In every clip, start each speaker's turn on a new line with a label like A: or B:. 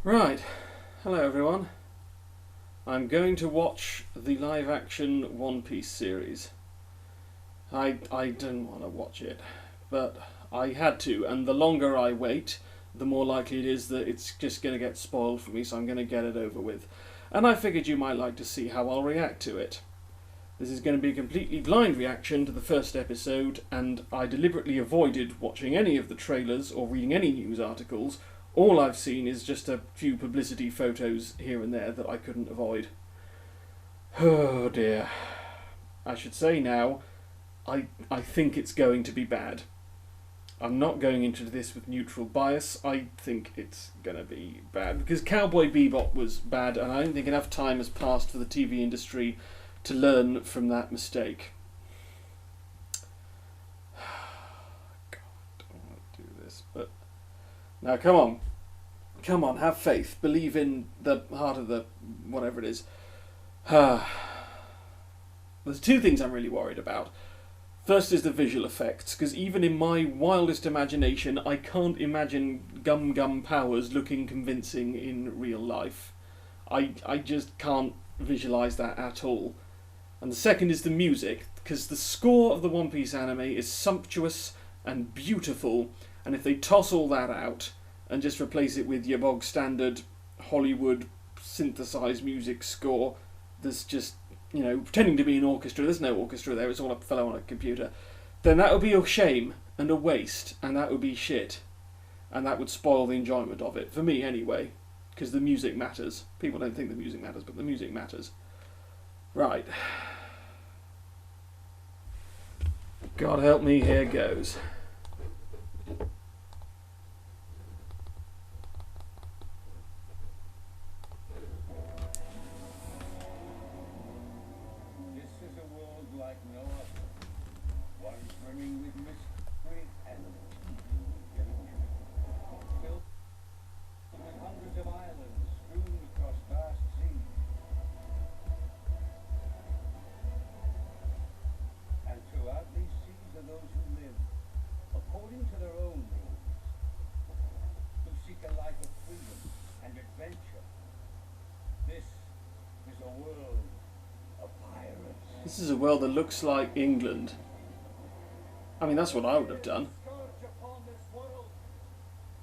A: Right, hello everyone. I'm going to watch the live action One Piece series. I didn't want to watch it, but I had to, and the longer I wait, the more likely it is that it's just going to get spoiled for me, so I'm going to get it over with. And I figured you might like to see how I'll react to it. This is going to be a completely blind reaction to the first episode, and I deliberately avoided watching any of the trailers or reading any news articles. All I've seen is just a few publicity photos here and there that I couldn't avoid. Oh dear. I should say now, I think it's going to be bad. I'm not going into this with neutral bias. I think it's going to be bad because Cowboy Bebop was bad, and I don't think enough time has passed for the TV industry to learn from that mistake. God, I don't want to do this, but now come on, have faith, believe in the heart of the whatever it is. There's two things I'm really worried about. First is the visual effects, because even in my wildest imagination, I can't imagine Gum Powers looking convincing in real life. I just can't visualise that at all. And the second is the music, because the score of the One Piece anime is sumptuous and beautiful, and if they toss all that out and just replace it with your bog standard Hollywood synthesised music score, there's just, pretending to be an orchestra, there's no orchestra there, it's all a fellow on a computer, then that would be a shame and a waste, and that would be shit. And that would spoil the enjoyment of it, for me anyway, because the music matters. People don't think the music matters, but the music matters. Right. God help me, here goes.
B: This is a world like no other, one brimming with mystery and adventure. Built with hundreds of islands strewn across vast seas. And throughout these seas are those who live according to their own rules, who seek a life of freedom and adventure. This is a world of pirates.
A: This is a world that looks like England. I mean, that's what I would have done.
B: Scourge upon this world.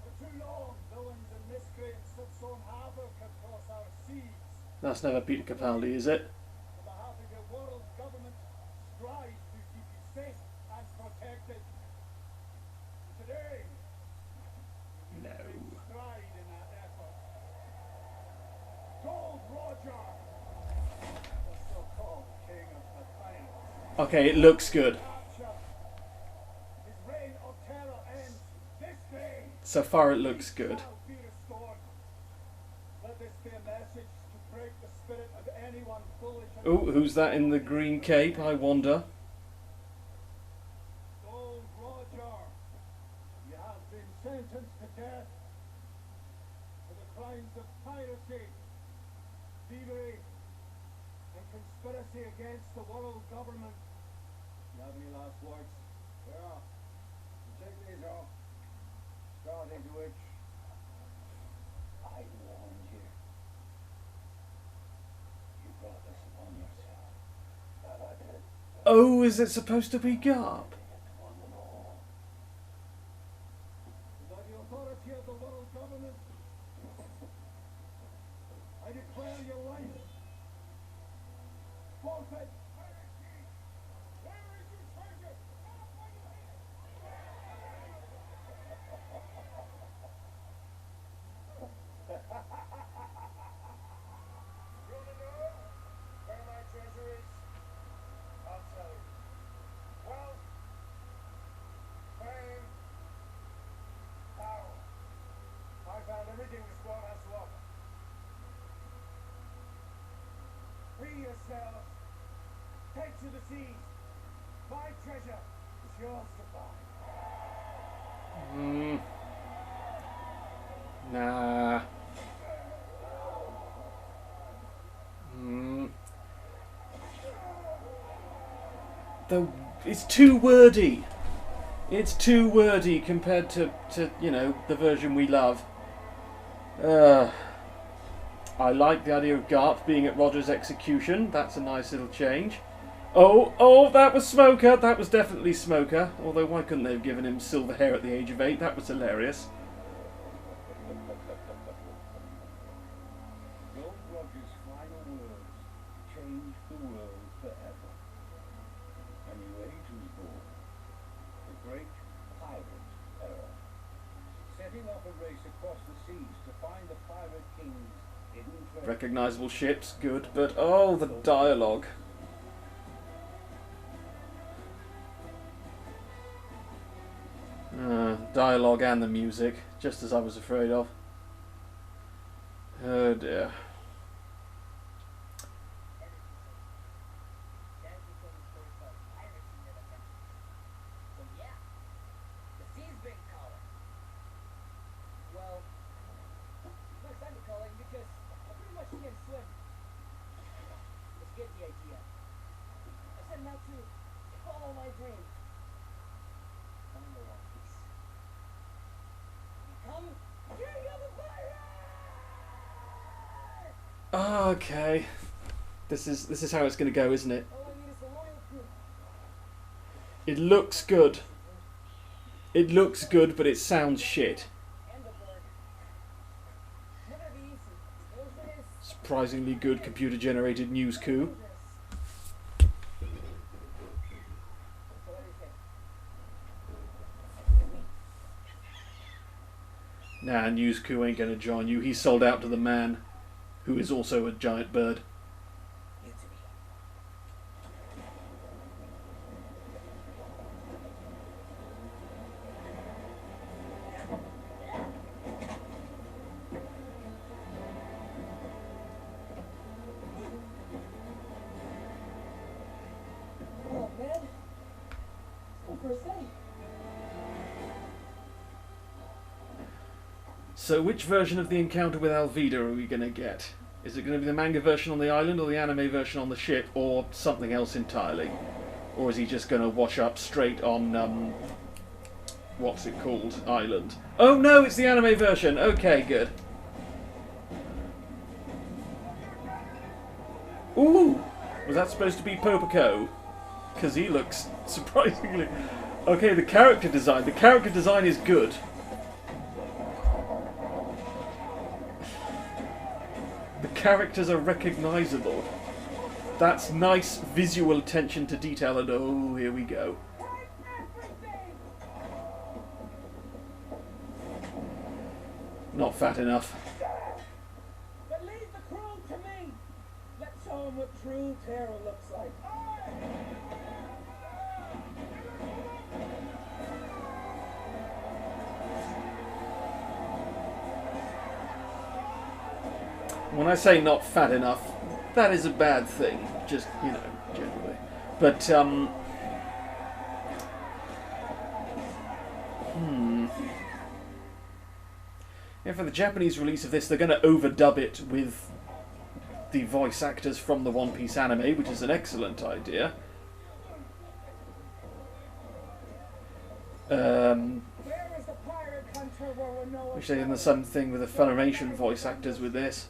B: For too long, villains and miscreants have sown havoc across our seas.
A: That's never Peter Capaldi, is it?
B: On behalf of your world government, strive to keep you safe and protected. Today,
A: No.
B: take stride in that effort. Gold Roger, the so-called king of the pirates.
A: Okay, it looks good.
B: His reign of terror ends this day.
A: So far it looks good.
B: Shall be restored. Let this be a message to break the spirit of anyone foolish and
A: Oh, who's that in the green cape, I wonder?
B: Gold Roger. You have been sentenced to death for the crimes of piracy, thievery, and conspiracy against the world government. You have any last words? Yeah. You take these off. Starting to which I warned you. You brought this upon yourself. That I did.
A: Oh, is it supposed to be Garp?
B: One and all. By the authority of the world government, I declare your life forfeit. Where is your treasure? You wanna know where my treasure is? I'll tell you. Wealth, fame, power. I found everything this world has to offer. Free yourselves. Take to the seas. My treasure is yours to find.
A: Nah. Hmm. Though it's too wordy. It's too wordy compared to the version we love. I like the idea of Garp being at Roger's execution. That's a nice little change. Oh, that was Smoker. That was definitely Smoker. Although, why couldn't they have given him silver hair at the age of 8? That was hilarious.
B: Gold Roger's final words changed the world forever. A new age was born. The Great Pirate Era. Setting off a race across the seas to find the Pirate King's hidden treasure.
A: Recognisable ships, good, but oh, the dialogue. Dialogue and the music, just as I was afraid of. Oh dear. Okay, this is how it's going to go, isn't it? It looks good. It looks good, but it sounds shit. Surprisingly good computer-generated news coup. Nah, news coup ain't gonna join you. He's sold out to the man, who is also a giant bird. So which version of the encounter with Alvida are we going to get? Is it going to be the manga version on the island, or the anime version on the ship, or something else entirely? Or is he just going to wash up straight on, what's it called? Island. Oh no, it's the anime version! Okay, good. Ooh! Was that supposed to be Popico? Because he looks surprisingly... Okay, the character design. The character design is good. The characters are recognisable. That's nice visual attention to detail, and oh, here we go. Not fat enough.
B: But leave the crew to me. Let's show them what true terror looks like.
A: When I say not fat enough, that is a bad thing. Just, you know, generally. But, yeah, for the Japanese release of this, they're going to overdub it with the voice actors from the One Piece anime, which is an excellent idea. Wish they did something with the Funimation voice actors with this.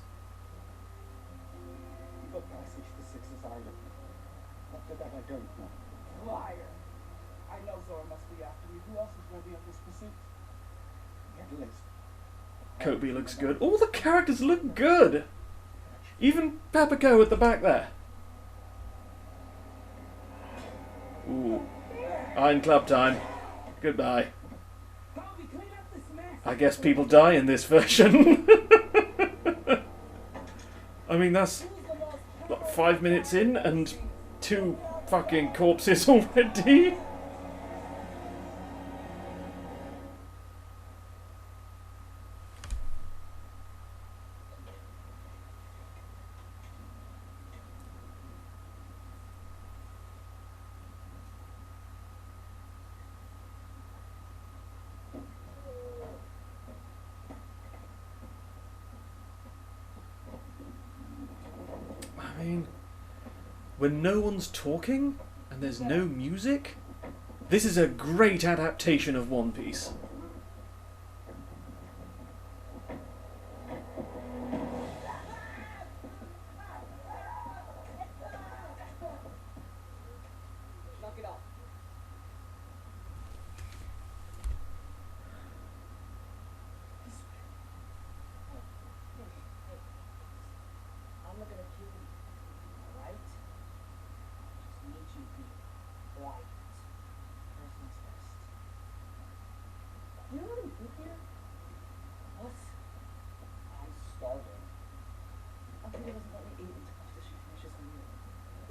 B: I don't know. Liar! I know Zora must be after you. Who else is ready on this pursuit? Get a list.
A: Kobe looks good. All the characters look good! Even Papico at the back there. Ooh. Iron Club time. Goodbye. I guess people die in this version. I mean, that's what, 5 minutes in and 2 fucking corpses already. I mean, when no one's talking and there's no music, this is a great adaptation of One Piece.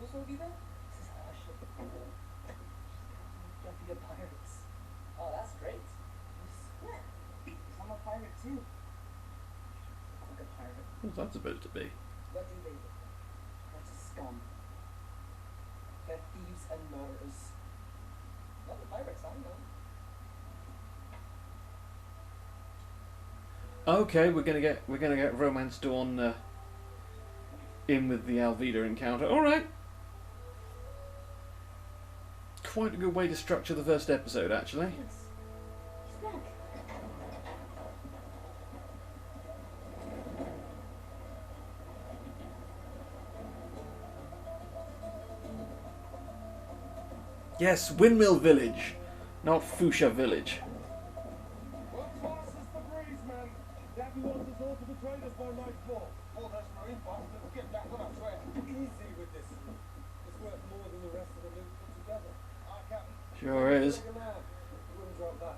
C: also be there? This is harsh. Just be a pirates. Oh, that's great. Yeah. I'm a pirate too. Like a pirate.
A: What's that supposed to be?
C: What do they look like? That's a scum. They're thieves and murderers. Not the pirates, I know.
A: Okay, we're gonna get Romance Dawn in with the Alvida encounter. All right. Quite a good way to structure the first episode, actually.
D: Yes. He's back.
A: Yes, Windmill Village, not Fuchsia Village.
B: What passes the breeze, man? Daddy wants us all to betray us by nightfall. Hold us, Marine bastard. Get back on our trail. Easy with this. It's worth more than the rest of the loot put together. Our captain.
A: Sure is.
B: Take a man. Wouldn't drop that.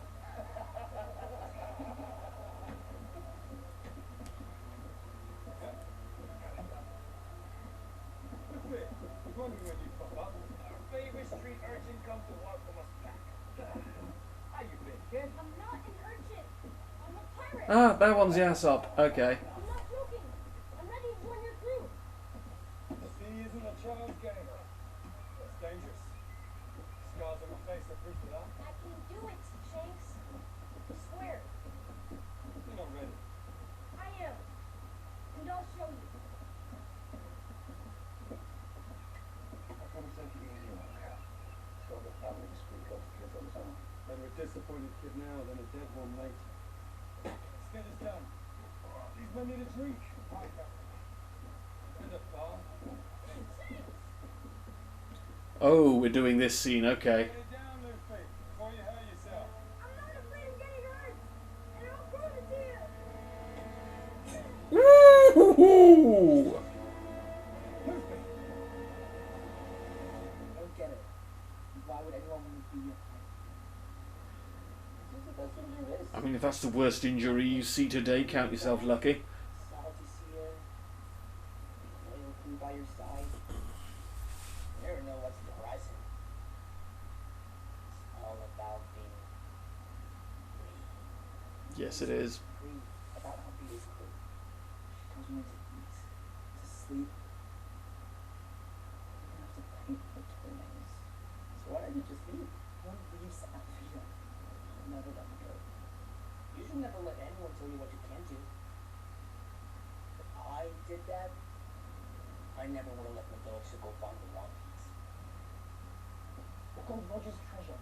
B: Look there. He's wondering when you pop up. Our favorite street urchin comes to welcome us back. How you been, kid?
D: I'm not an urchin. I'm a pirate.
A: Ah, that one's the ass up. Okay.
D: I'm not joking. I'm ready to join your crew.
B: The sea isn't a child's game. It's dangerous. Scars on my face are proof of that.
D: I can do it, Shanks. I swear.
B: You're not ready.
D: I am. And I'll show you.
B: Better a disappointed kid now than a dead one late. Let's get this done. These men need a drink. And a bar.
A: Oh, we're doing this scene. Okay.
B: Get it down, Luffy, before you hurt yourself.
D: I'm not afraid of getting hurt. And I'll prove it to you.
A: Woo-hoo-hoo!
B: Luffy!
C: I don't get it. Why would anyone want to be a pirate? This is the best thing there is.
A: I mean, if that's the worst injury you see today, count yourself lucky.
C: Salty seer. Loyal crew by your side. You never know what's on the horizon. It's all about being free.
A: Yes, it is.
C: Free about how big is crew. She tells me to eat, to sleep. You don't have to paint her toenails. So why don't you just leave? One leaves Alvida. I'll never let me go. You should never let anyone tell you what you can't do. If I did that, I never would have let them go to go find the One Piece. Or Gold Roger's treasure.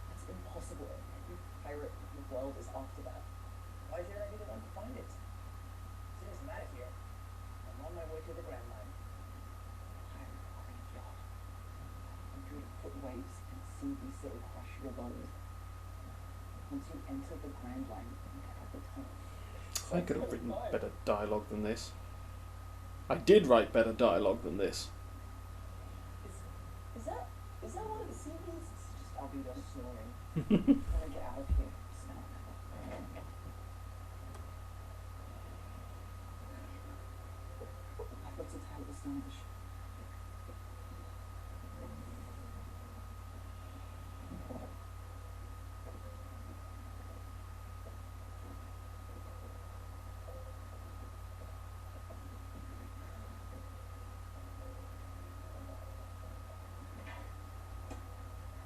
C: That's impossible. Every pirate in the world is after that. Why should I be the one to find it? As soon as I'm out of here, I'm on my way to the Grand Line. Pirate graveyard. 100-foot waves and seaweeds that will crush your bones. Once you enter the Grand Line, you get out the tunnel.
A: I could have written better dialogue than this. I did write better dialogue than this.
C: Is that one of the seaweeds? It's just Alvida snoring. I'm gonna get out of here. Snap. I've got to tell the Spanish.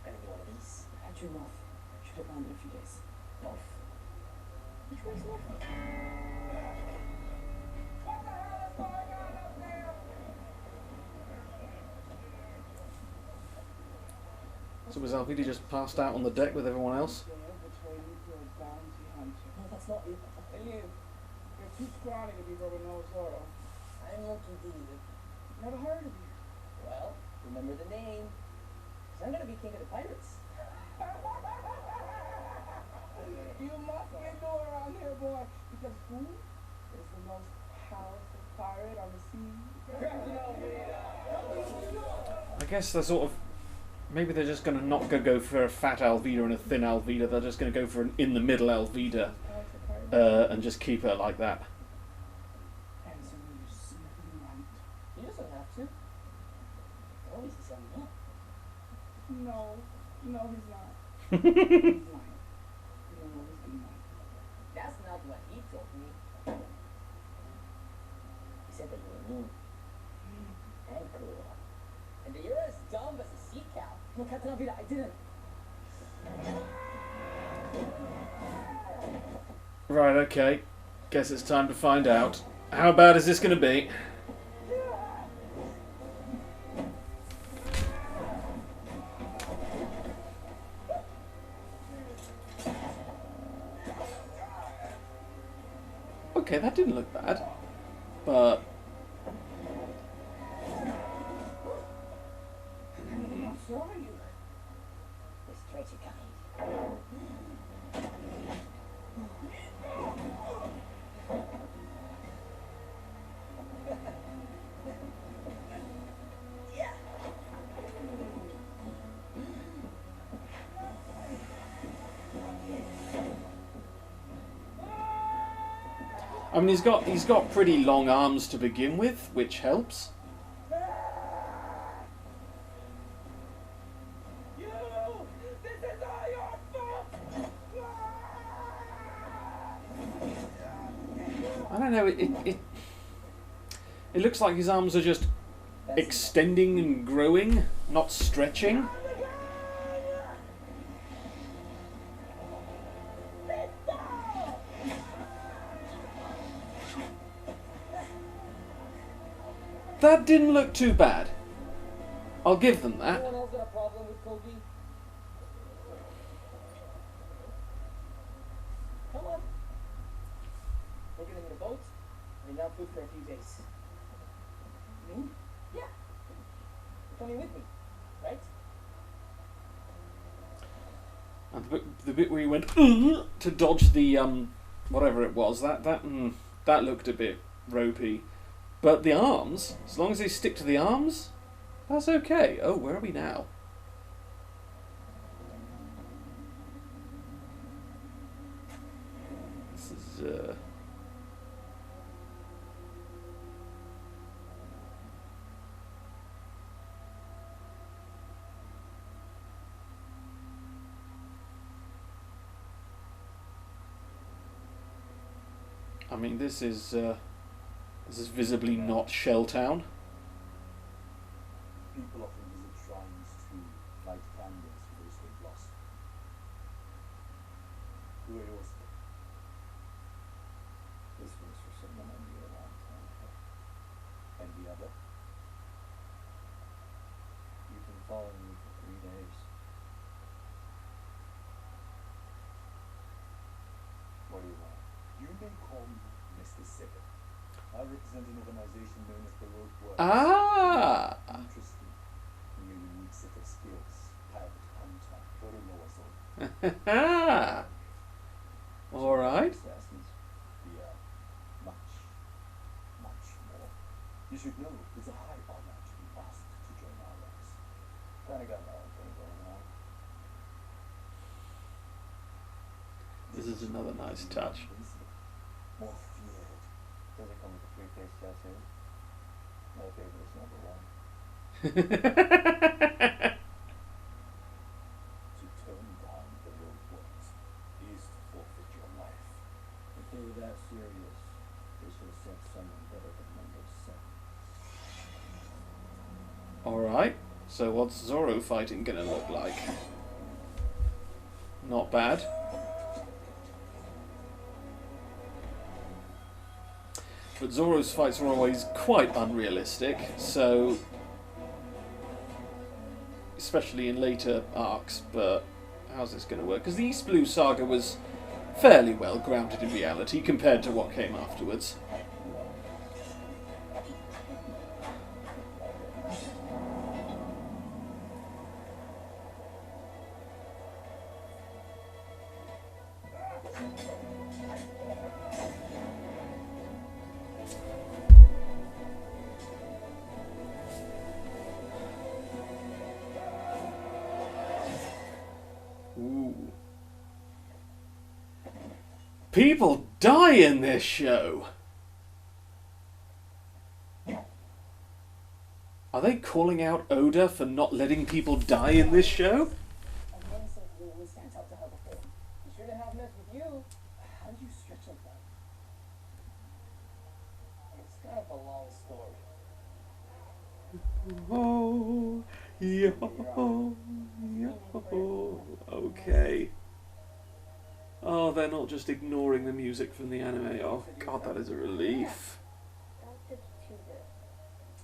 C: Gonna do one of these. I drew off. Should have landed in a few days. Off. Which way's north?
B: What the hell is going on up there?
A: So was Alvida just passed out on the deck with everyone else?
C: No, that's not it.
E: Hey, you're too scrawny to be Robin Zoro.
C: I'm Loki D.
E: Never heard of you.
C: Well, remember the name. 'Cause I'm gonna be king of the pirates.
E: You must get known around here, boy, because who is the most powerful pirate on the sea?
A: I guess they're sort of... Maybe they're just going to not go for a fat Alvida and a thin Alvida. They're just going to go for an in-the-middle Alvida and just keep her like that.
E: And so you're sniffing right.
C: He doesn't have to. know he's the son, no?
E: No, he's not. He's mine. No, he's mine.
C: That's not what he told me. He said that you were mean and cruel. And that you're as dumb as a sea cow. No, Captain Alvida, I didn't.
A: Right, okay. Guess it's time to find out. How bad is this going to be? Okay, that didn't look bad. But...
C: I'm sorry you. Let's try to kind.
A: I mean, he's got pretty long arms to begin with, which helps.
E: You! This is all your fault!
A: I don't know, it looks like his arms are just extending and growing, not stretching. That didn't look too bad. I'll give them that.
C: Anyone else got a problem with Kobe? Come on. We're getting in a boat and enough food for a few days. Me? Yeah. You're coming with me, right?
A: And the bit where he went to dodge the whatever it was, that looked a bit ropey. But the arms, as long as they stick to the arms, that's okay. Oh, where are we now? This is I mean, this is visibly not Shelltown.
B: People often visit shrines to light candles for those they've lost. Who are yours?
F: This was for someone I knew a long time ago.
B: And the other?
F: You've been following me for 3 days.
B: What do you want? You may call me Mr. Sicker. I represent an organization known as the Road Works.
A: Ah!
B: Interesting. You may need set of skills. Pirate, hunter, Boroloa zone.
A: Alright.
F: Assassins.
B: Yeah. Much, much more. You should know it's a high honor to be asked to join our ranks.
F: Kinda got my own thing going on.
A: This is another nice touch.
B: More feared.
F: Does it come with a 3-face tattoo? My favorite is number 1.
B: To turn down the Road Works is to forfeit your life.
F: If they were that serious, they should have sent someone better than number 7.
A: Alright. So what's Zoro fighting gonna look like? Not bad. But Zoro's fights are always quite unrealistic, so... especially in later arcs, but how's this going to work? Because the East Blue Saga was fairly well grounded in reality compared to what came afterwards. Ooh. People die in this show. Are they calling out Oda for not letting people die in this show?
C: A menacing always stands out to her before. He shouldn't have messed with you. How did you stretch like that? It's kind of a long story.
A: Oh, yo, yo. Okay. Oh, they're not just ignoring the music from the anime. Oh, God, that is a relief.
D: Don't take it too good.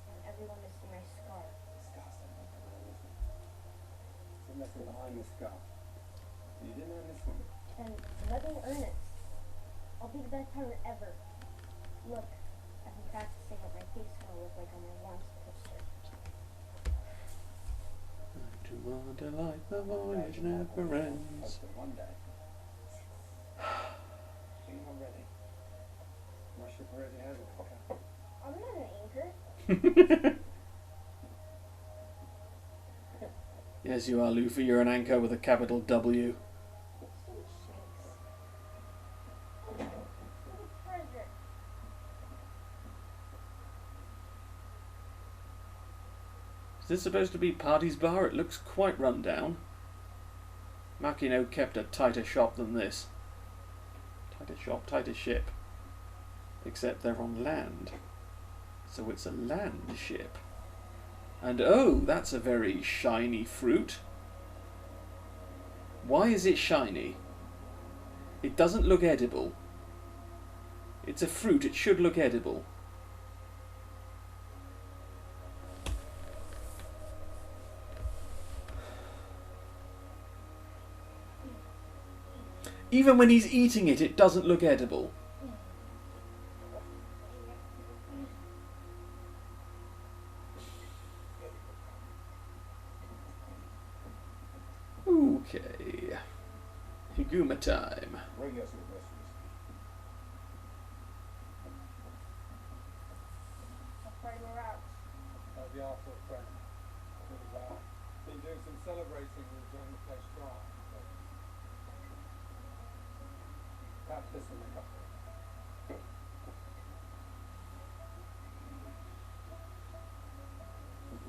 D: And everyone to see my scar.
F: The lesson behind the scar. You didn't earn this one.
D: And let me earn it. I'll be the best pilot ever. Look, I've been practicing what my face is gonna look like on my launch poster.
A: To wonder like the voyage never ends.
F: Hopefully one day. You're not ready. My ship already has a cocker.
D: I'm not an anchor.
A: Yes, you are, Luffy. You're an anchor with a capital W.
D: Sweet shakes. Look at treasure.
A: Is this supposed to be Party's Bar? It looks quite run down. Makino kept a tighter shop than this. Tighter shop, tighter ship. Except they're on land. So it's a land ship. And oh, that's a very shiny fruit. Why is it shiny? It doesn't look edible. It's a fruit, it should look edible. Even when he's eating it, it doesn't look edible. Okay. Higuma time.
B: Bring us your best
D: Afraid we're out.
B: How's the Arthur friend? We've been doing some celebrating with during the place dry. Perhaps this will make up for it.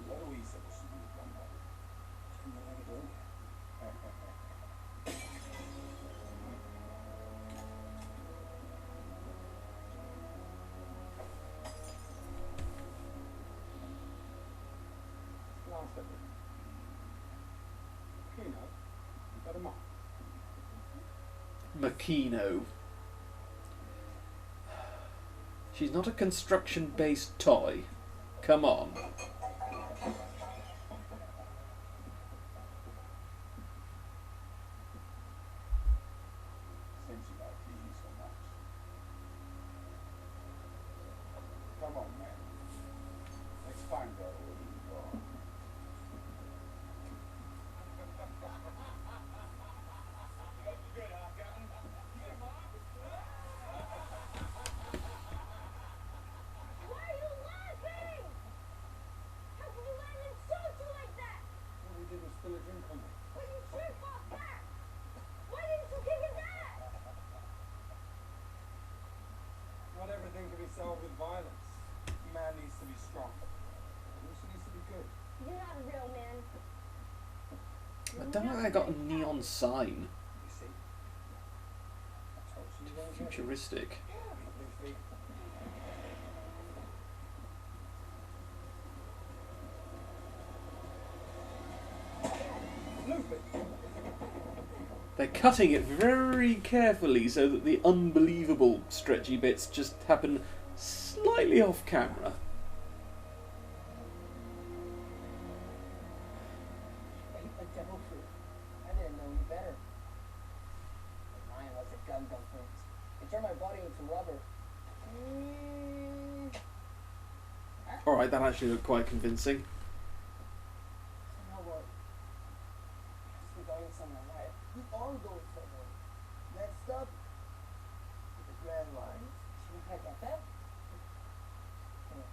B: What are we supposed to do with Gumbo?
F: Turn the leg over.
B: Last of it. Kino, let him up.
A: Makino. She's not a construction-based toy. Come on.
B: Since you like Kino so much. Come on, man. Let's find out where you are.
D: Why are you laughing? How can you let him insult you like that?
B: All we did was spill a drink on me.
D: But you should fall back. Why didn't you kick his ass?
B: Not everything can be solved with violence. A man needs to be strong. He also needs to be good.
D: You're not a real man.
A: I don't know. I got a neon sign.
B: You see? I told you you weren't ready.
A: Futuristic.
B: Luffy. Luffy!
A: They're cutting it very carefully so that the unbelievable stretchy bits just happen slightly off camera.
C: A devil fruit. I didn't know any better. Mine was a gum fruit. It turned my body into rubber.
A: Alright, that actually looked quite convincing.
C: So now what? We're going somewhere, right? We are going somewhere. Next up, the Grand Line. You want to get that? You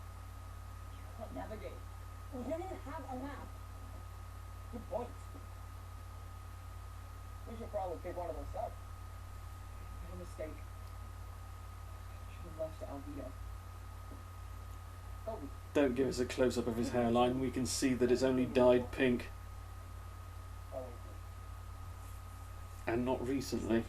C: can't navigate. We don't even have a map. Good point. We should probably pick one of those up. We made a mistake. Should have left Alvito. Thought we
A: don't give us a close-up of his hairline. We can see that it's only dyed pink, and not recently.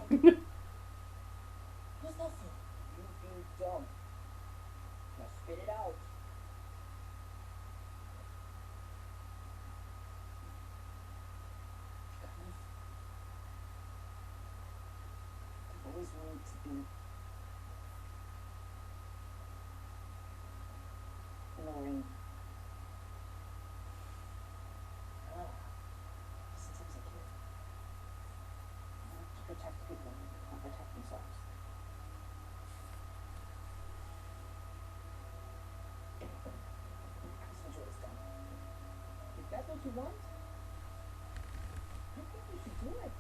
C: What's that for? You being dumb. Now spit it out. I've always wanted to be in the ring. Since I was a kid. To protect people, not protect themselves. Let's enjoy this done. If that's what you want, I think you should do it.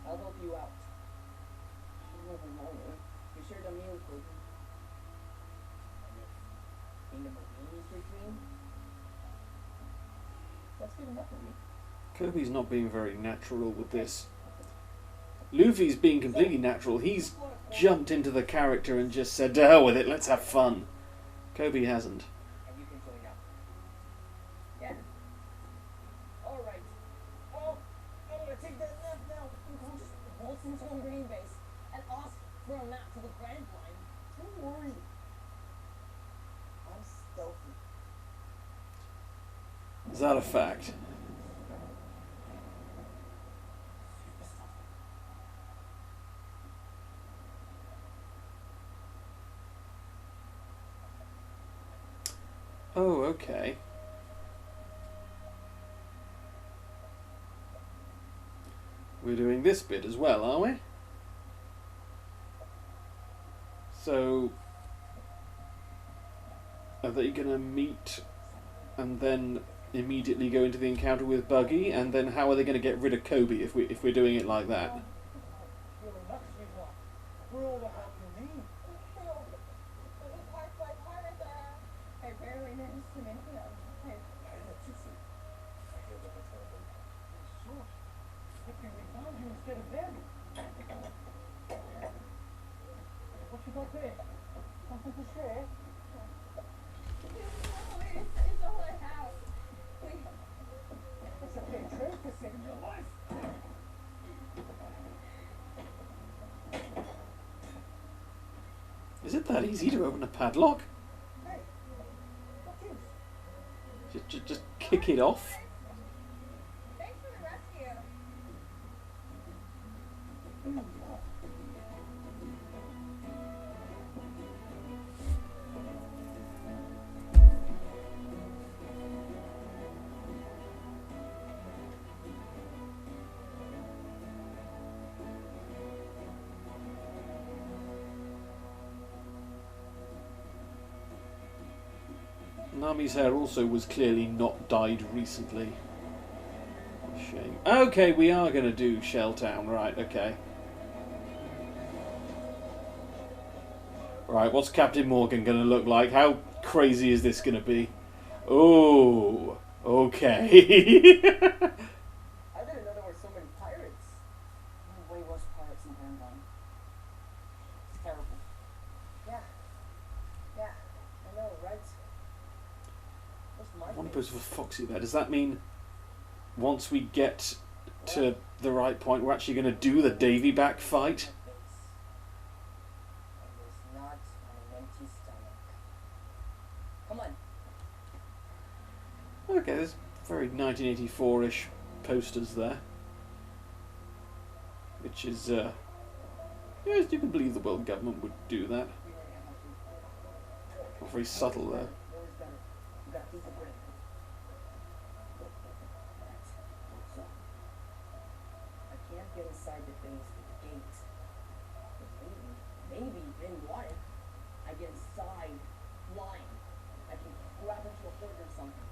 C: I'll help you out. You've never known me. You shared a meal with me. And if being a Marine is your dream, that's good enough for me.
A: Kirby's not being very natural with this. Luffy's being completely natural. He's jumped into the character and just said, to hell with it, let's have fun. Kobe hasn't.
C: And you can join up. Yeah. Alright. Oh, I'm gonna take that left now. You can just waltz into the green base and ask for a map to the Grand Line. Don't worry. I'm stealthy.
A: Is that a fact? Oh, okay. We're doing this bit as well, are we? So, are they going to meet and then immediately go into the encounter with Buggy? And then how are they going to get rid of Kobe if we're doing it like that?
B: You're a luxury block. We're all the help you need.
E: I barely managed to make it out.
B: Sure. Lucky we found you instead of them. What you got there? Something to share?
E: It's all I have.
B: It's a fair trade for saving your life.
A: Is it that easy to open a padlock?
B: Hey, what gives?
A: Just kick it off?
E: Thanks for the rescue.
A: Nami's hair also was clearly not dyed recently. Shame. Okay, we are going to do Shelltown, right, okay. Right, what's Captain Morgan going to look like? How crazy is this going to be? Oh, okay.
C: I didn't know there were so many pirates. There are way worse pirates in Grand Line. It's terrible. Yeah. Yeah. I know, right? What's my
A: One
C: face?
A: post for Foxy there. Does that mean once we get to the right point, we're actually going to do the Davy back fight?
C: And it's not on an empty stomach. Come on.
A: Okay, there's very 1984-ish posters there. Which is, yes, you can believe the world government would do that. Not very subtle there.
C: Always better. You gotta keep the grip. So, I can't get inside the base with the gate. But maybe in water, I get inside flying. I can grab into a hood or something.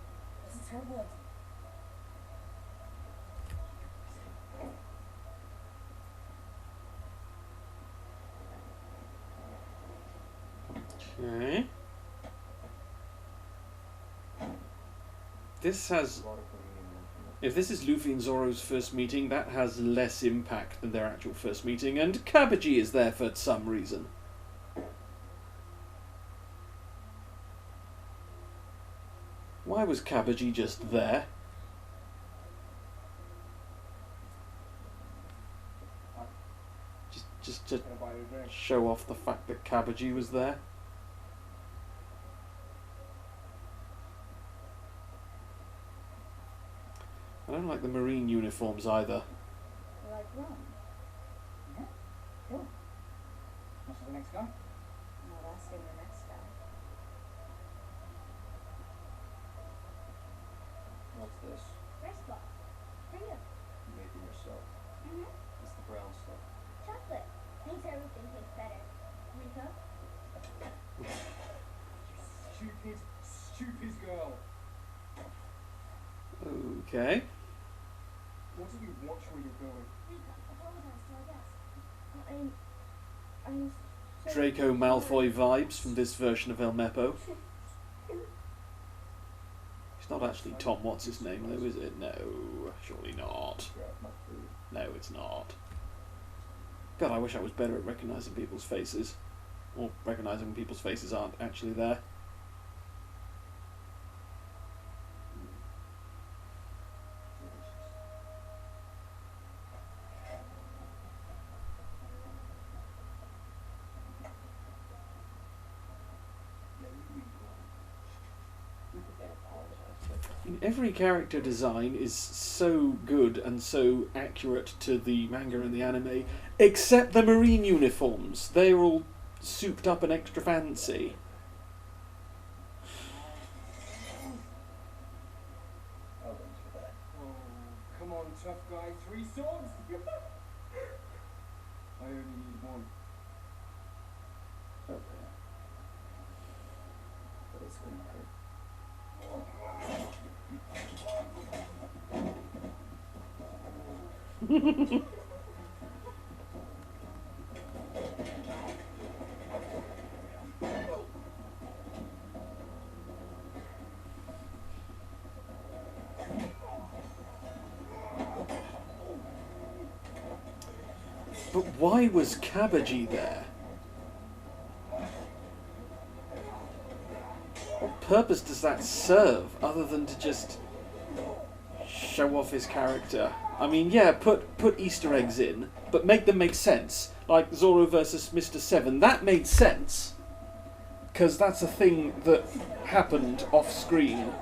C: That's a terrible idea.
A: Okay. This has... If this is Luffy and Zoro's first meeting, that has less impact than their actual first meeting, and Kabaji is there for some reason. Why was Kabaji just there? Just to
B: Gonna buy you a drink.
A: show off the fact that Kabaji was there? I don't like the marine uniforms either.
C: You like rum?
E: Yeah, sure. What's the next guy?
C: I'm not asking the next guy.
F: What's this?
D: Rice balls. For you.
F: You made them yourself.
D: Mm-hmm.
F: It's the brown stuff.
D: Chocolate. Makes everything taste better. Rico?
B: Stupid, stupid girl.
A: Okay.
B: What did you watch while you're going?
D: Rico, apologize to our guest. I'm so
A: Draco Malfoy vibes from this version of El Meppo. It's not actually Tom What's his name though, is it? No, surely not.
F: Grab my food.
A: No, it's not. God, I wish I was better at recognising people's faces. Or recognising when people's faces aren't actually there. I mean, every character design is so good and so accurate to the manga and the anime, except the marine uniforms. They're all souped up and extra fancy.
F: Oh, thanks for that.
B: Oh, come on, tough guy. 3 swords? I only need 1.
F: Okay. But it's gonna hurt.
A: But why was Kabaji there? What purpose does that serve, other than to just show off his character? I mean, yeah, put Easter eggs in, but make them make sense. Like Zoro versus Mr. Seven, that made sense. Because that's a thing that happened off-screen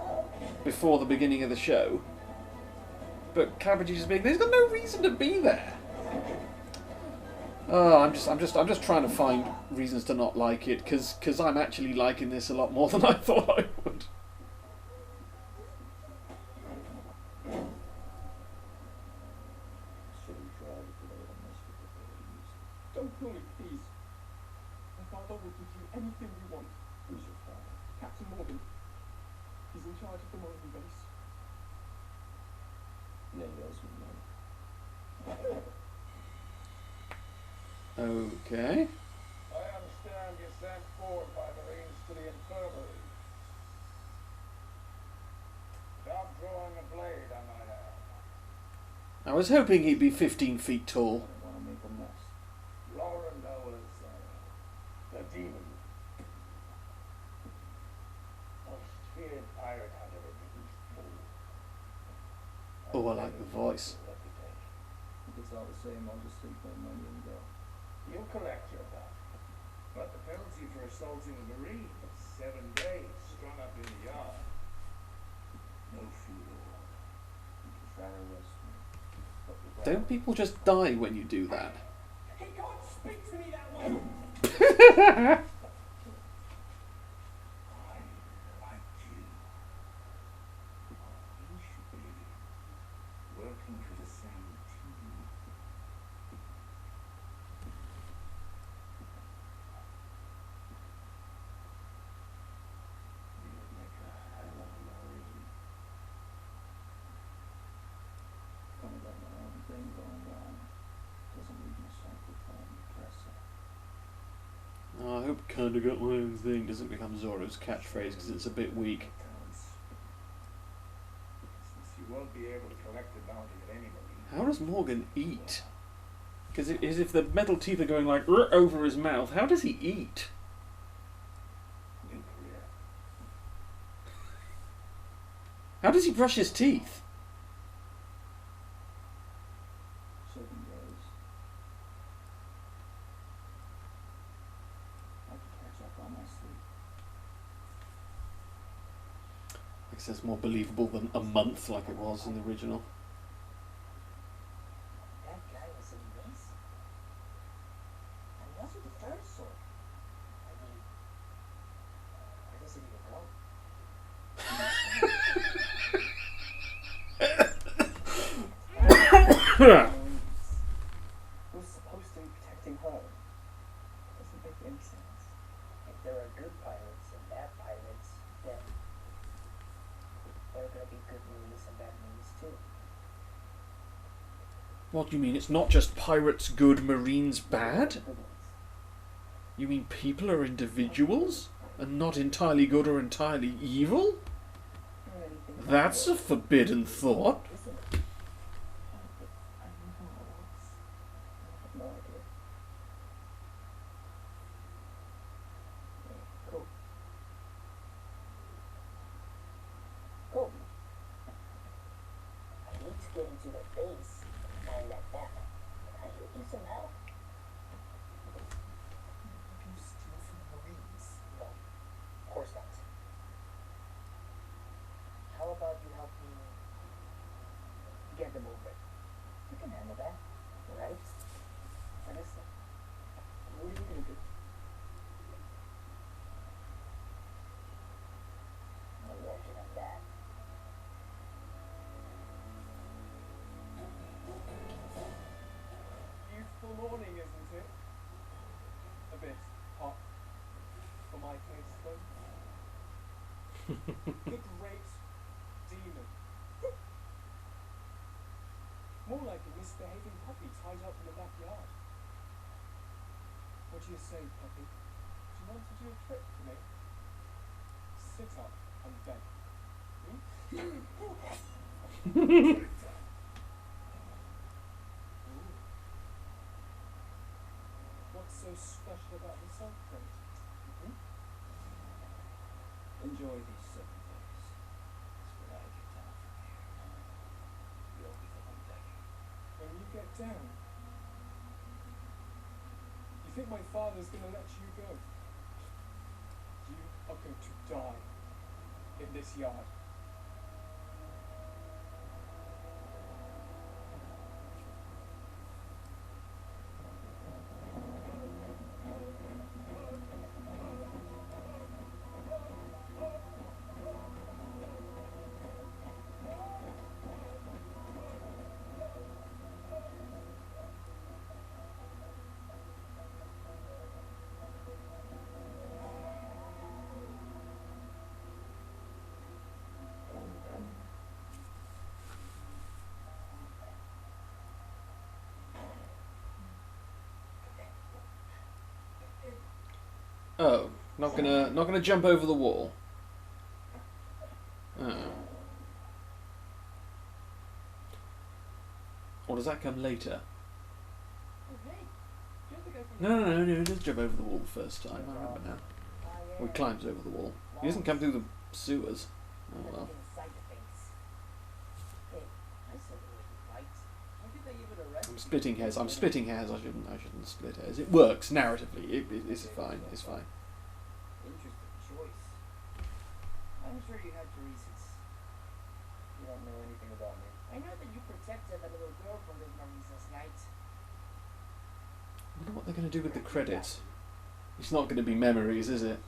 A: before the beginning of the show. But Kabaji just being there, he's got no reason to be there. I'm just trying to find reasons to not like it, because I'm actually liking this a lot more than I thought I would.
F: Should we try to put out a mess with the babies?
B: Don't kill me, please. My father will give you anything you want.
F: Who's your father?
B: Captain Morgan. He's in charge of the Morgan base.
F: Yeah, he owes me money.
A: Okay.
B: I understand you're sent forward by Marines to the infirmary. Stop drawing a blade, I might add.
A: I was hoping he'd be 15 feet tall.
F: I don't want to make a mess.
B: Laura Noah's a demon. Most feared pirate hunter of the East Pool.
A: Oh, I like the voice.
F: If it's all the same, I'll just take my money and go.
B: You'll collect your back. But the penalty for assaulting a Marine is 7 days strung up in the yard. No fear.
F: You can try to arrest me. But without-
A: Don't people just die when you do that?
B: He can't speak to me that way! I like you. We should be working for the same team. We would make a hell of a Marine.
F: Kind of got my own thing going on. Doesn't leave me something fun depressing.
A: Oh, I hope "kinda got my own thing" doesn't become Zoro's catchphrase, because it's a bit weak.
B: Since you won't won't be able to collect the bounty at any rate.
A: How does Morgan eat? Because as if the metal teeth are going like over his mouth, how does he eat?
B: Nuclear.
A: How does he brush his teeth?
F: 7 days. I can catch up on my sleep.
A: I guess that's more believable than a month like it was in the original.
C: That guy was amazing. And what's with the third sword? I mean, where does it even go?
E: Who's supposed to be protecting her? Doesn't make any sense.
C: If there are good pirates and bad pirates, then there are gonna be good movies and bad movies too.
A: What do you mean? It's not just pirates good, marines bad?
C: Good ones.
A: You mean people are individuals and not entirely good or entirely evil?
E: Or anything.
A: That's a forbidden thought.
C: Isn't it?
E: I don't know. I have no idea.
C: Cool. Cool. I need to get into their base and find that map. Can I help you somehow?
E: You steal from the Marines.
C: No, of course not. How about you help me get them over it? You can handle that, right? Honestly.
E: What are you gonna do?
C: I'm working on that.
B: Youthful morning, isn't it? A bit hot for my taste, though. The great demon. More like a misbehaving puppy tied up in the backyard. What do you say, puppy? Do you want to do a trick for me? Sit up and beg. Hmm? Ooh. What's so special about the salt crate? Hmm?
F: Enjoy these 7 days. That's what I get down from here. You'll be the one begging.
B: When you get down, you think my father's gonna let you go? You are going to die in this yard.
A: Oh, not gonna jump over the wall. Oh. Or does that come later?
E: Oh, hey. You're the guy from
A: No, he does jump over the wall the first time. I remember now. Or he climbs over the wall. He doesn't come through the sewers. Oh well.
C: Inside the base. Hey, I said there was a fight. Why did they even arrest
A: I'm
C: you?
A: splitting hairs. I shouldn't split hairs. It works narratively. It's fine. It's fine.
C: Interesting choice. I'm sure you had your reasons. You don't know anything about me. I know that you protected that little girl from the Marines last night.
A: I wonder what they're going to do with the credits. It's not going to be memories, is it?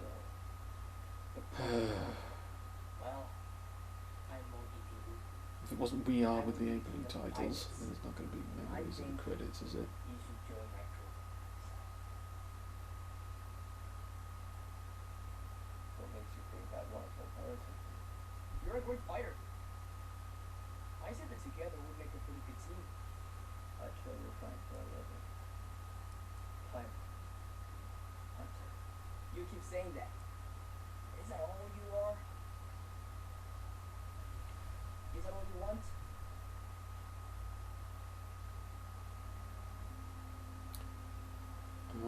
C: Well, I'm more defeated.
A: If it wasn't We Are with the opening titles, then it's not going to be memories in the credits, is it?
C: You should join my crew.
E: What makes you think I'd want to kill pirates?
C: You're a great fighter. I said that together we'd make a pretty good team.
E: I'd kill your friend for a living.
C: Pirate. Hunter. You keep saying that. Is that all you are? Is that all you want?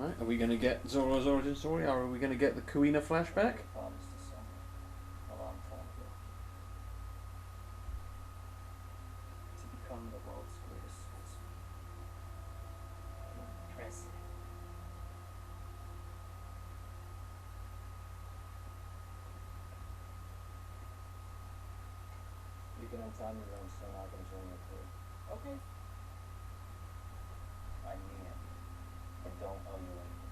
A: Alright, are we going to get Zoro's origin story, or are we going to get the Kuina flashback?
F: I promised to someone a long time ago to become the world's greatest swordsman. President. You can untie me, Remstone. I can join your crew.
C: Okay.
F: I mean it. I don't owe you anything.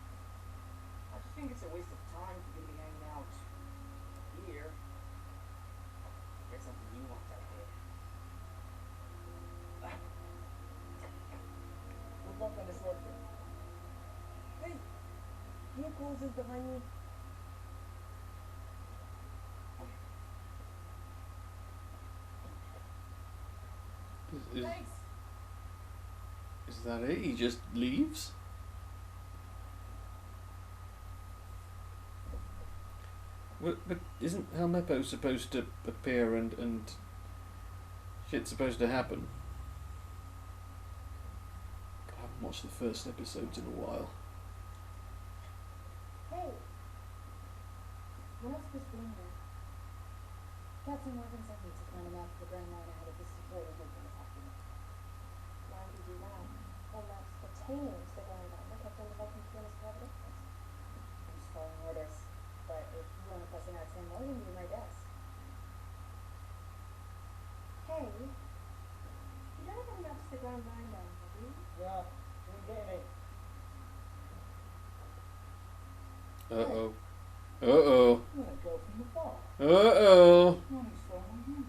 C: I just think it's a waste of time for you to be hanging out here. Get something you want out here.
E: Good luck on this sword thing. Hey, vehicles is behind me.
A: Is,
E: Thanks.
A: is that it? He just leaves? But isn't Helmeppo supposed to appear and shit's supposed to happen? I haven't watched the first episodes in a while.
D: Hey, we're not supposed to be in here. Captain Morgan sent me to find a map of the Grand Line ahead of this destroyer movement attacking. Why would he do that? Well, maps pertaining to the Grand Line were kept under Vulcan Kuina's private interest. I'm just following orders. But if you want to question Captain Morgan, do my best. Hey, you don't have any maps to the Grand Line down, have you?
E: Yeah, didn't get any.
A: Uh-oh. Uh-oh.
E: I'm gonna go from the bar.
A: Uh-oh.
E: Money's from my hand.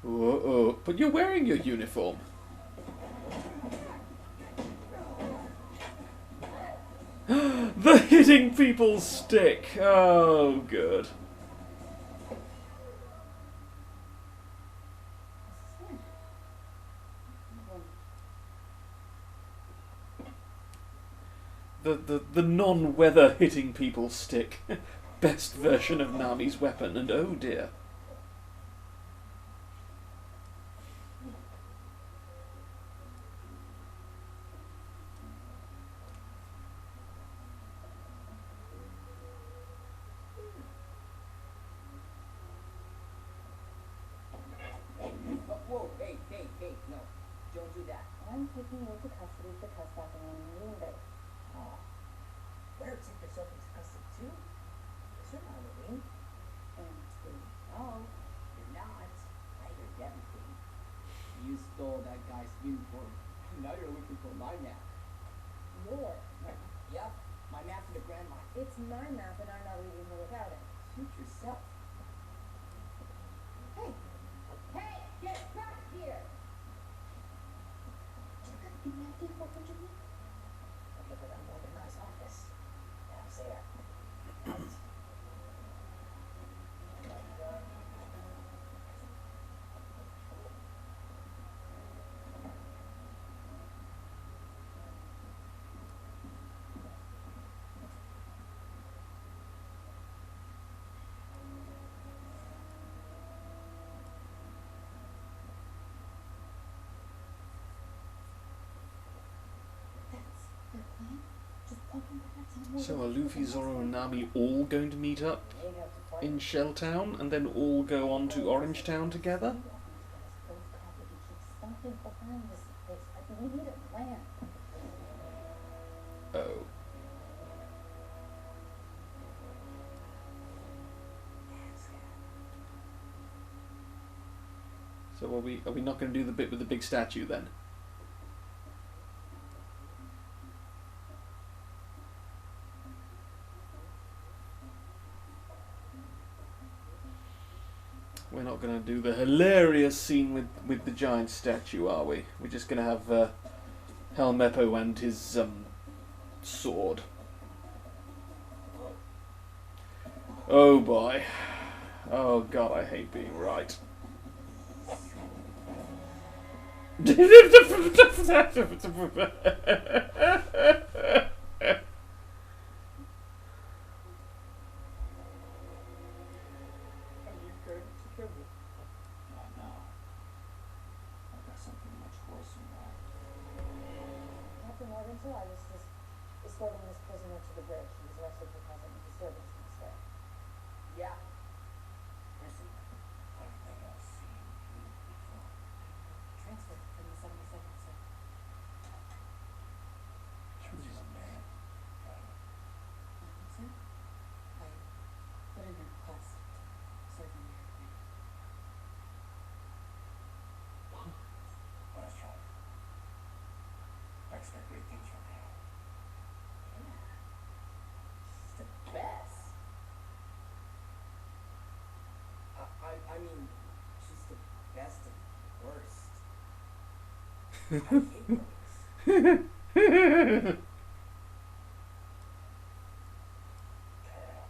A: Uh-oh. But you're wearing your uniform. The hitting people stick. Oh, good. The non-weather hitting people stick. Best version of Nami's weapon, and oh dear.
C: Oh, whoa, hey, no. Don't do that.
D: I'm taking you into custody for trespassing on Marine Bay.
C: Better take yourself into custody too. Because you're not a Marine.
D: And no,
C: You're not. I heard everything. You stole that guy's uniform. Now you're looking for my map.
D: your.
C: Yep, my map for the Grand Line.
D: It's my map and I'm not leaving here without it.
C: Suit yourself.
D: Hey! Hey! Get back here! You gotta be mad at what you mean?
C: Look at that organized office. Yeah, I was there. Right.
D: That's their plan? Just poking the heads on
A: So are Luffy, Zoro, and Nami all going to meet up
C: You have to fight.
A: in Shelltown and then all go on to Orange Town together?
D: Stomping behind this place. Like, we need a plan.
A: Oh. So are we not going to do the bit with the big statue then? We're not going to do the hilarious scene with the giant statue, are we? We're just going to have Helmeppo and his sword. Oh boy. Oh god, I hate being right.
C: Are you good to kill me?
F: Not now. I've got something much worse in mind.
D: Captain Morgan, so I was just escorting this prisoner to the bridge. He was arrested for causing a disturbance in the square.
C: Yeah. Listen,
F: Everything I've seen you before.
D: Transferred from the 72nd, sir.
F: Choosing a man.
D: Sir? I put in a request to serve in your command.
F: What is wrong? I expect great things from you.
C: yeah. She's the best. I mean, she's the best of the worst. I hate worse.
F: Carol.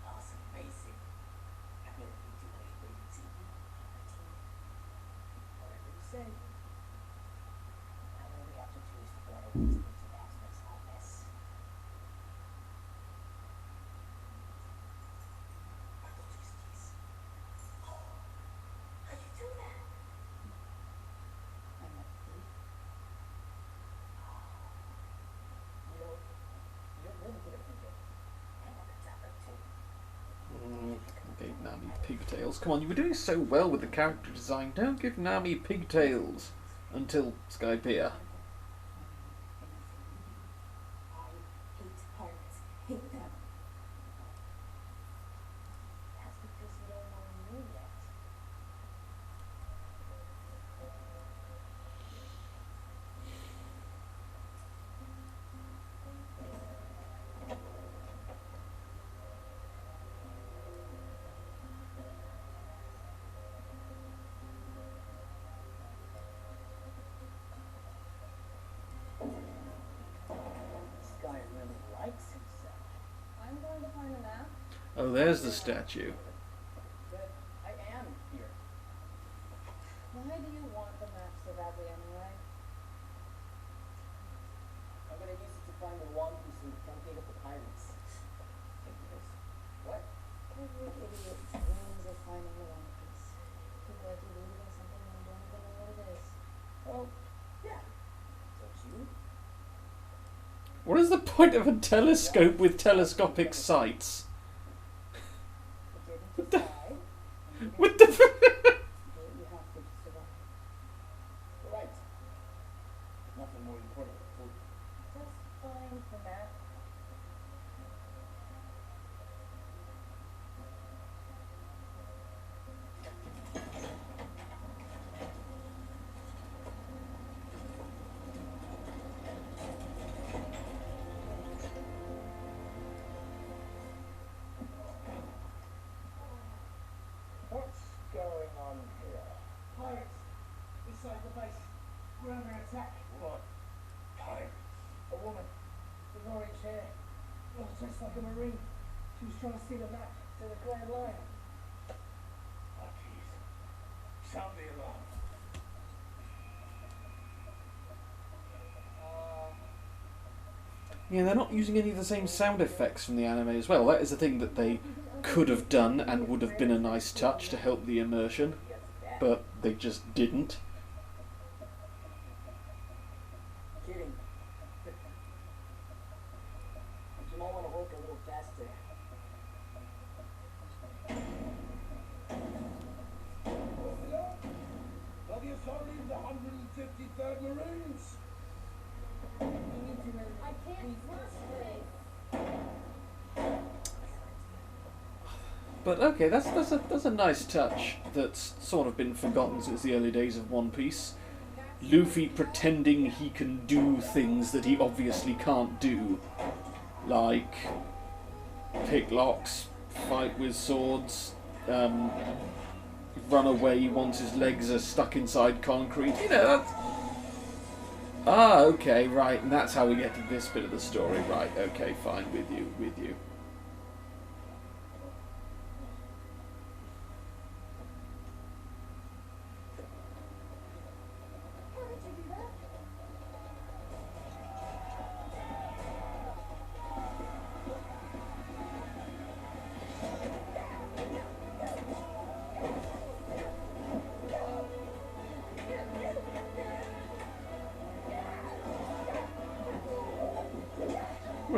C: That was amazing. I've never been to anybody to TV on my team. Whatever you say. I know we have to choose the better ways to get to the aspects of this. Apologies. Oh, how'd you do that?
D: I'm a thief.
C: You know, you're really good at thinking. I want to tap it too.
A: Okay, Nami pigtails. Come on, you were doing so well with the character design. Don't give Nami pigtails until Skypiea.
D: I hate pirates. Hate them.
C: That's because you don't know me yet. This guy really likes himself.
D: I'm going to find a map.
A: Oh, there's the statue.
C: But I am here.
D: Why do you want the map so badly anyway?
C: I'm gonna use it to find the One Piece and truncate up the pirates. Figures. What?
D: Every idiot dreams of finding the One Piece. People like you believe in something and don't even know what it is.
C: Well, yeah. Don't you?
A: What is the point of a telescope with telescopic sights?
D: You didn't decide. and you
A: What
D: didn't
A: the?
D: do what you have to survive.
C: You're right. There's nothing more important than food.
D: Just find the map.
B: What's going on here?
E: Pirates. Inside the base. We're under attack.
F: What? Pirates.
E: A woman with orange hair. Oh, dressed like a marine. She was trying to steal a map to the Grand Line.
F: Oh, jeez. Sound the alarm.
A: Yeah, they're not using any of the same sound effects from the anime as well. That is the thing that they could have done and would have been a nice touch to help the immersion, but they just didn't.
C: Kidding. You might want to work a little faster.
B: Bloody authorities, the 153rd Marines.
E: You need to know.
D: I can't trust this.
A: But okay, that's a nice touch that's sort of been forgotten since the early days of One Piece. Luffy pretending he can do things that he obviously can't do, like pick locks, fight with swords, run away once his legs are stuck inside concrete. You know, that's... Ah, okay, right, and that's how we get to this bit of the story. Right, okay, fine, with you, with you.
D: How did you do that?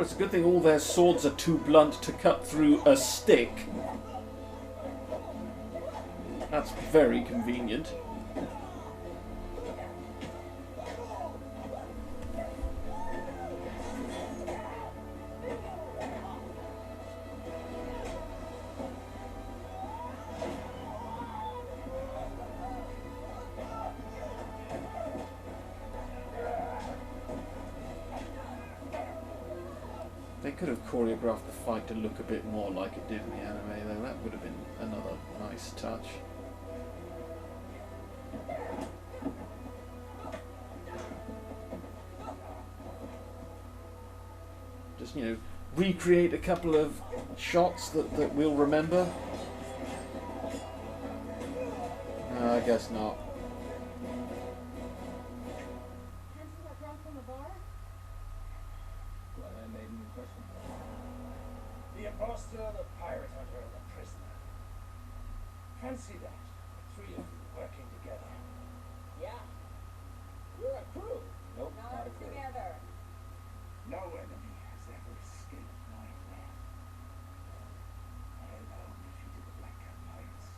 A: Well, it's a good thing all their swords are too blunt to cut through a stick. That's very convenient. They could have choreographed the fight to look a bit more like it did in the anime, though. That would have been another nice touch. Just, you know, recreate a couple of shots that we'll remember. I guess not.
D: Hanson got drunk from the bar?
F: Glad I made an impression.
B: The impostor, the pirate hunter, and the prisoner. Fancy that. The three of you working together.
C: Yeah. We're a crew.
F: Nope, not a crew.
C: together.
B: No enemy has ever escaped my wrath. I alone defeated the Black Cat pirates.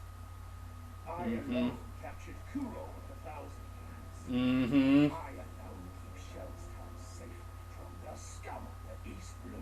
B: I alone captured Kuro of the Thousand Planets.
A: Mm-hmm.
B: I alone keep Shellstown safe from the scum of the East Blue.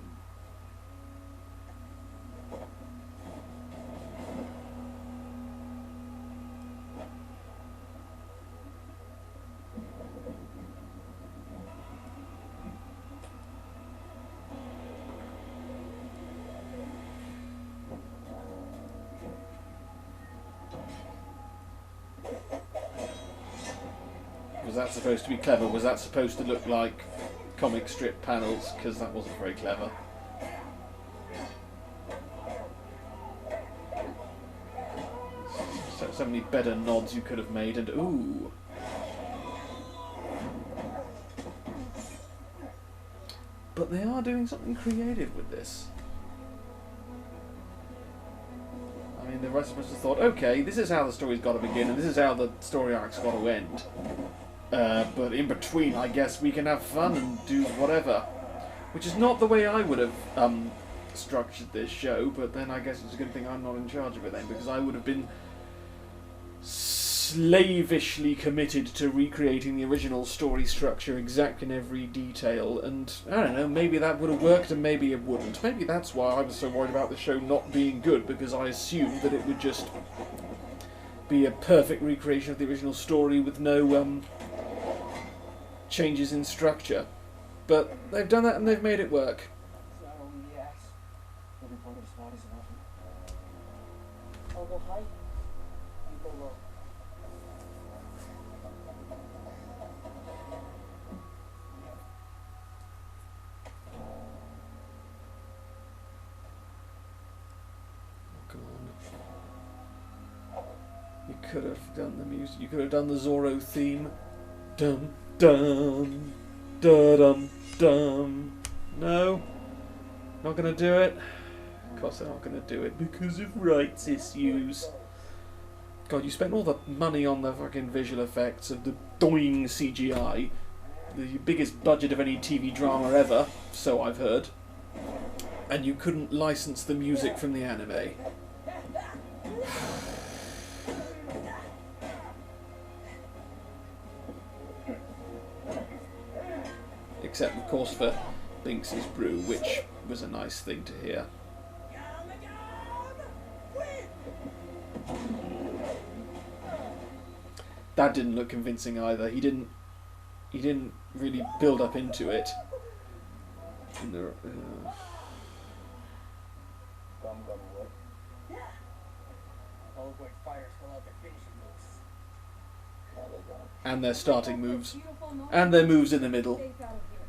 A: Was that supposed to be clever? Was that supposed to look like comic strip panels? Because that wasn't very clever. So many better nods you could have made, and ooh. But they are doing something creative with this. I mean, the rest of us have thought, okay, this is how the story's got to begin, and this is how the story arc's got to end. But in between, I guess we can have fun and do whatever. Which is not the way I would have structured this show, but then I guess it's a good thing I'm not in charge of it then, because I would have been slavishly committed to recreating the original story structure exact in every detail, and I don't know, maybe that would have worked and maybe it wouldn't. Maybe that's why I was so worried about the show not being good, because I assumed that it would just be a perfect recreation of the original story with no changes in structure. But they've done that and they've made it work.
C: It's not only the axe. Every part of his body's an orphan. I'll go high. You go low.
A: Come on. You could have done the music. You could have done the Zorro theme. Dum dum da dum dum. No, not gonna do it. Of course they're not gonna do it because of rights issues. God, you spent all the money on the fucking visual effects of the doing CGI, the biggest budget of any TV drama ever, so I've heard, and you couldn't license the music from the anime. Except, of course, for Binks's brew, which was a nice thing to hear. That didn't look convincing either. He didn't really build up into it. In the,
F: Gum wood.
C: All the white fires fill out their finishing moves.
F: No, they don't.
A: and their starting moves,
D: Beautiful moment.
A: and their moves in the middle.
D: Safe out of here.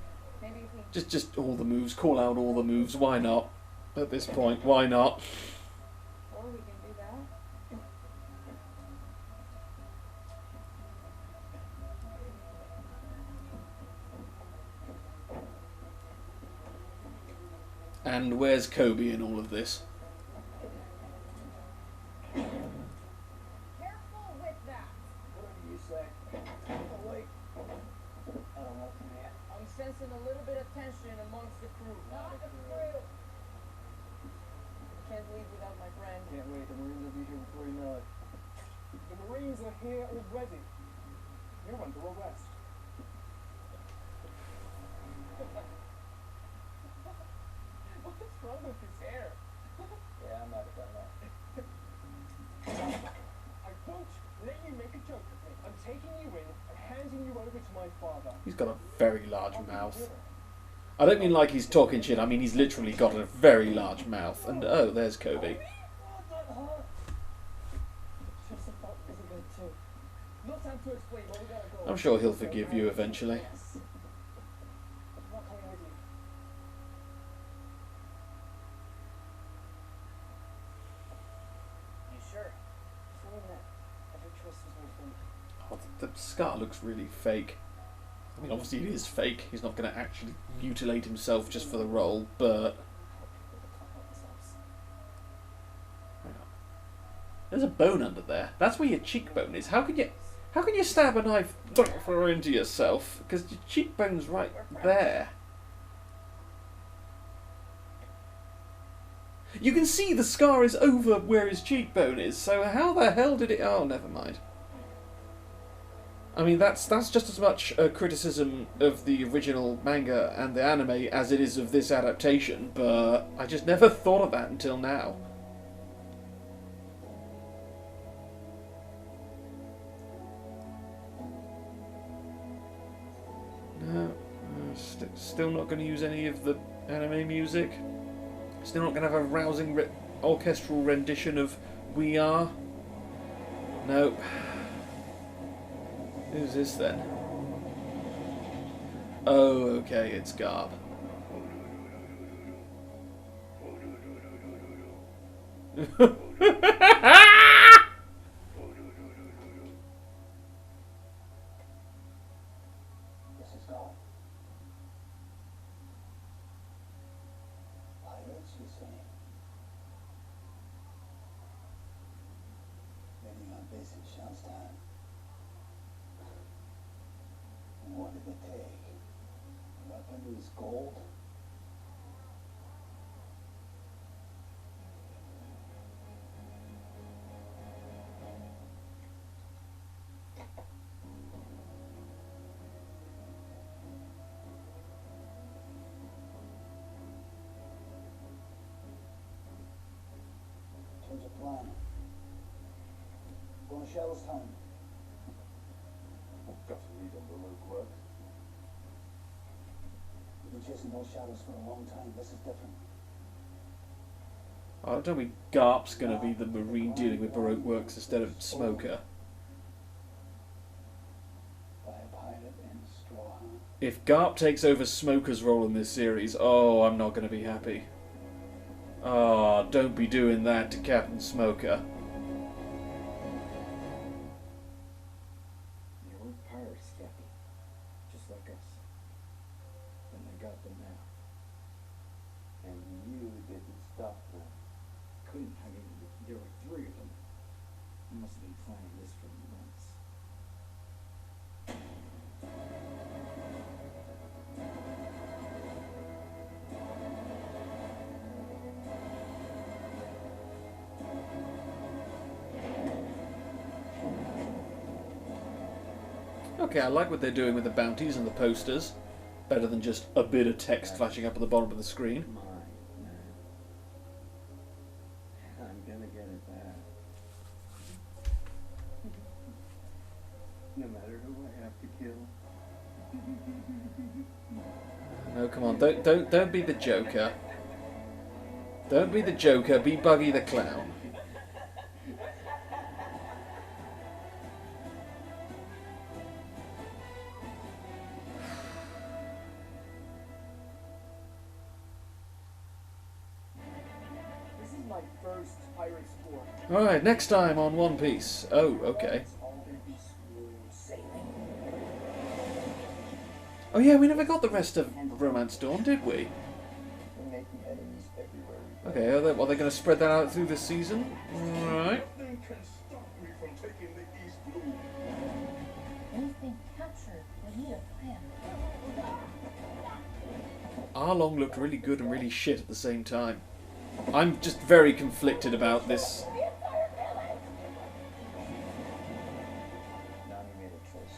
D: Maybe if we
A: Just all the moves. Call out all the moves. Why not? At this point, why not?
D: or we can do that.
A: And where's Kobe in all of this?
D: Careful with that.
F: Whatever you say. Oh, wait. I don't know, man. I'm
C: sensing a little bit of tension amongst the crew. Not the crew. Can't leave without my friend.
B: Can't wait, the Marines will be here before you know it. The Marines are here already. You're under arrest.
C: What's wrong with his hair?
F: Yeah, I might have done that.
B: I won't let you make a joke of me. I'm taking you in and handing you over to my father.
A: He's got a very large mouth. I don't mean like he's talking shit, I mean he's literally got a very large mouth. And oh, there's Kobe.
C: Joseph is a good too. No time to explain, but we gotta go.
A: I'm sure he'll forgive you eventually.
C: Yes. I'm not coming with you. You sure? Feeling that every choice is worth one.
A: Oh, the scar looks really fake. I mean, obviously it is fake. He's not going to actually mutilate himself just for the role, but... Hang on. There's a bone under there. That's where your cheekbone is. How can you stab a knife into yourself? Because your cheekbone's right there. You can see the scar is over where his cheekbone is, so how the hell did it... Oh, never mind. I mean, that's just as much a criticism of the original manga and the anime as it is of this adaptation, but I just never thought of that until now. No, still not going to use any of the anime music. Still not going to have a rousing orchestral rendition of We Are. Nope. Who's this then? Oh, okay, it's Garb.
F: This is Garb. Pirates, you say? Landing on base in Charlestown. What did they take? Weapon was gold? Change of plan. Going to Charlestown.
B: Got to read on Baroque works.
F: We've been chasing those shadows for a long time. This is different.
A: I don't think Garp's going to be the Marine dealing with Baroque works instead of Smoker.
F: By a pirate and a straw hat.
A: If Garp takes over Smoker's role in this series, oh, I'm not going to be happy. Oh, don't be doing that to Captain Smoker.
F: They were pirates, Captain. Just like us. And they got them now.
B: And you didn't stop them.
F: Couldn't. I mean, there were 3 of them. They must have been planning this for months.
A: Okay, I like what they're doing with the bounties and the posters. Better than just a bit of text flashing up at the bottom of the screen.
F: Mine, man. I'm gonna get it back. No matter who I have to kill.
A: No, come on, don't be the Joker. Don't be the Joker, be Buggy the Clown.
B: This is my first pirate sport.
A: Alright, next time on One Piece. Oh, okay.
B: All in be smooth sailing.
A: Oh yeah, we never got the rest of Romance Dawn, did we?
B: We're making enemies everywhere we go.
A: Okay, are they going to spread that out through this season? Alright.
B: Nothing can stop me from taking the East Blue.
D: We've been captured. We need a plan.
A: Arlong looked really good and really shit at the same time. I'm just very conflicted about this.
F: Now you made a choice.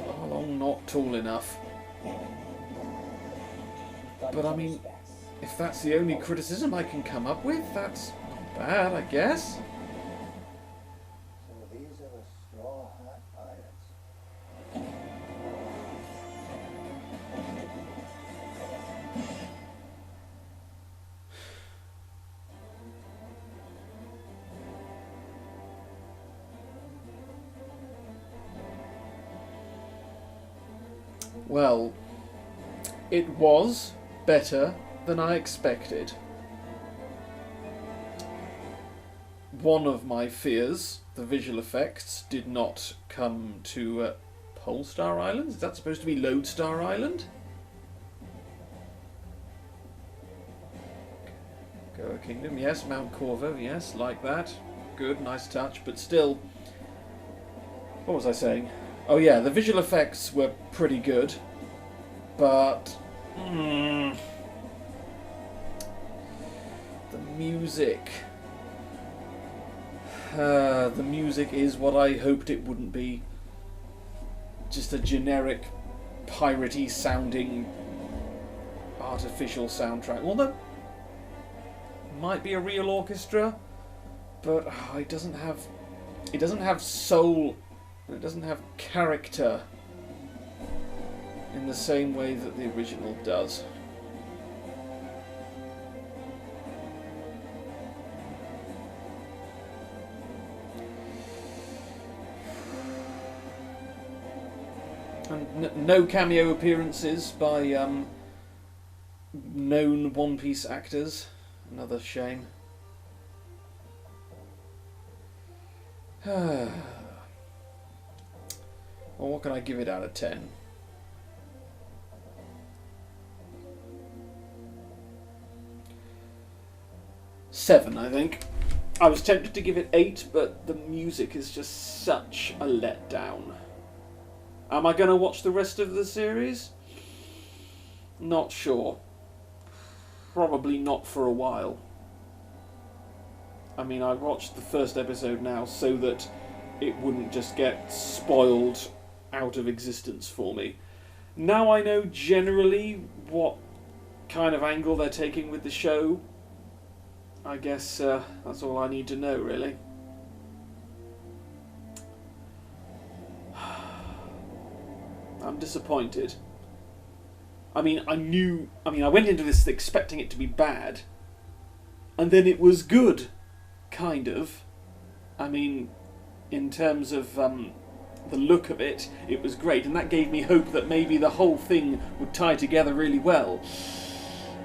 A: Arlong not tall enough. But I mean, if that's the only criticism I can come up with, that's not bad, I guess.
F: So these are the straw hat pirates.
A: Well, it was better than I expected. One of my fears, the visual effects, did not come to Polestar Island. Is that supposed to be Lodestar Island? Goa Kingdom, yes. Mount Corvo, yes. Like that. Good, nice touch. But still, what was I saying? Oh yeah, the visual effects were pretty good. But the music. The music is what I hoped it wouldn't be. Just a generic, piratey sounding, artificial soundtrack. Although, it might be a real orchestra, but it doesn't have soul, it doesn't have character in the same way that the original does. And no cameo appearances by known One Piece actors. Another shame. Well, what can I give it out of 10? Seven, I think. I was tempted to give it 8, but the music is just such a letdown. Am I going to watch the rest of the series? Not sure. Probably not for a while. I mean, I watched the first episode now so that it wouldn't just get spoiled out of existence for me. Now I know generally what kind of angle they're taking with the show. I guess that's all I need to know, really. I'm disappointed. I went into this expecting it to be bad, and then it was good, kind of. I mean, in terms of the look of it, it was great, and that gave me hope that maybe the whole thing would tie together really well.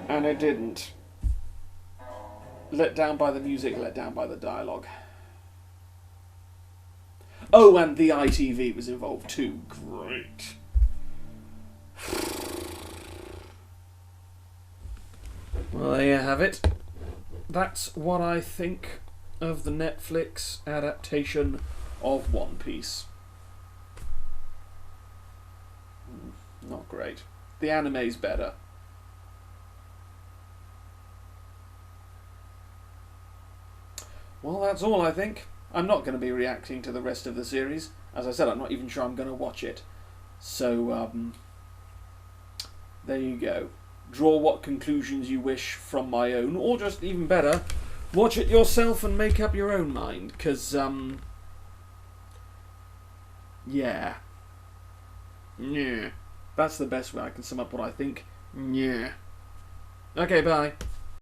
A: And it didn't. Let down by the music, let down by the dialogue. Oh, and the ITV was involved too. Great. Well, there you have it. That's what I think of the Netflix adaptation of One Piece. Not great. The anime's better. Well, that's all, I think. I'm not going to be reacting to the rest of the series. As I said, I'm not even sure I'm going to watch it. So, there you go. Draw what conclusions you wish from my own, or just even better, watch it yourself and make up your own mind, because, yeah. Yeah. That's the best way I can sum up what I think. Yeah. Okay, bye.